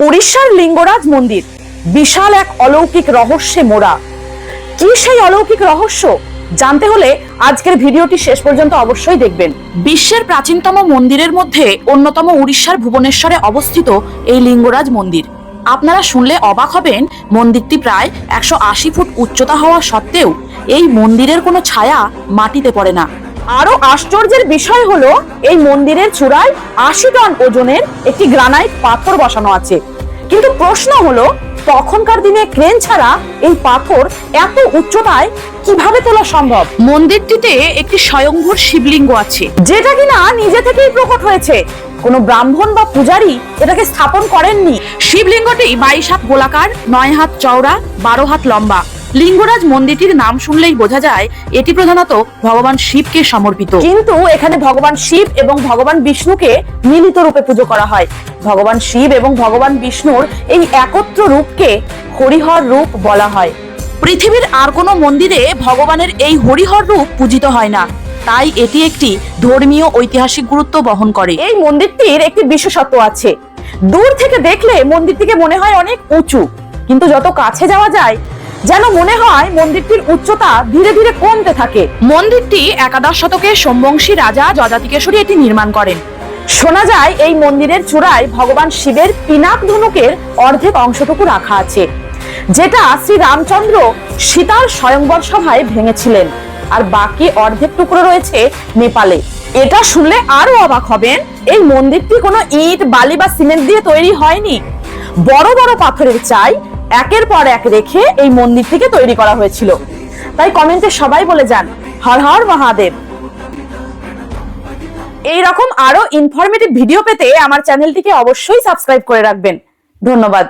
উড়িষ্যার লিঙ্গরাজ মন্দির বিশাল এক অলৌকিক রহস্যে মোড়া। কি সেই অলৌকিক রহস্য জানতে হলে আজকের ভিডিওটি শেষ পর্যন্ত অবশ্যই দেখবেন। বিশ্বের প্রাচীনতম মন্দিরের মধ্যে অন্যতম উড়িষ্যার ভুবনেশ্বরে অবস্থিত এই লিঙ্গরাজ মন্দির। আপনারা শুনলে অবাক হবেন, মন্দিরটি প্রায় 180 ফুট উচ্চতা হওয়া সত্ত্বেও এই মন্দিরের কোনো ছায়া মাটিতে পড়ে না। আরো আশ্চর্যের বিষয় হলো, এই মন্দিরের চূড়ায় 80 টন ওজনের একটি গ্রানাইট পাথর বসানো আছে। কিন্তু প্রশ্ন হলো, তখনকার দিনে ক্রেন ছাড়া এই পাথর এত উচ্চতায় কিভাবে তোলা সম্ভব? মন্দিরটিতে একটি স্বয়ংভূর শিবলিঙ্গ আছে, যেটা কিনা নিজে থেকেই প্রকট হয়েছে। কোনো ব্রাহ্মণ বা পূজারী এটাকে স্থাপন করেননি। শিবলিঙ্গটি 22 হাত গোলাকার, 9 হাত চওড়া, 12 হাত লম্বা। লিঙ্গরাজ মন্দিরটির নাম শুনলেই বোঝা যায় এটি প্রধানত ভগবান শিবকে সমর্পিত। কিন্তু এখানে ভগবান শিব এবং ভগবান বিষ্ণুকে মিলিত রূপে পুজো করা হয়। ভগবান শিব এবং ভগবান বিষ্ণুর এই একত্র রূপকে হরিহর রূপ বলা হয়। পৃথিবীর আর কোনো মন্দিরে ভগবানের এই হরিহর রূপ পূজিত হয় না, তাই এটি একটি ধর্মীয় ঐতিহাসিক গুরুত্ব বহন করে। এই মন্দিরটির একটি বিশেষত্ব আছে। দূর থেকে দেখলে মন্দিরটিকে মনে হয় অনেক উঁচু, কিন্তু যত কাছে যাওয়া যায় যেন মনে হয় মন্দিরটির উচ্চতা ধীরে ধীরে কমতে থাকে। মন্দিরটি একাদশ শতকে সোমবংশী রাজা যযাতিকেশরী এটি নির্মাণ করেন। শোনা যায় এই মন্দিরের চূড়ায় ভগবান শিবের পিনাক ধনুকের অর্ধেক অংশটুকু রাখা আছে, যেটা শ্রী রামচন্দ্র সীতার স্বয়ংবর সভায় ভেঙেছিলেন, আর বাকি অর্ধেক টুকরো রয়েছে নেপালে। এটা শুনলে আরো অবাক হবেন, এই মন্দিরটি কোনো ইট, বালি বা সিমেন্ট দিয়ে তৈরি হয়নি। বড় বড় পাথরের চাই একের পর এক রেখে এই মন্দিরটিকে তৈরি করা হয়েছিল। তাই কমেন্টে সবাই বলে যান, হর হর মহাদেব। এইরকম আরো ইনফরমেটিভ ভিডিও পেতে আমার চ্যানেলটিকে অবশ্যই সাবস্ক্রাইব করে রাখবেন। ধন্যবাদ।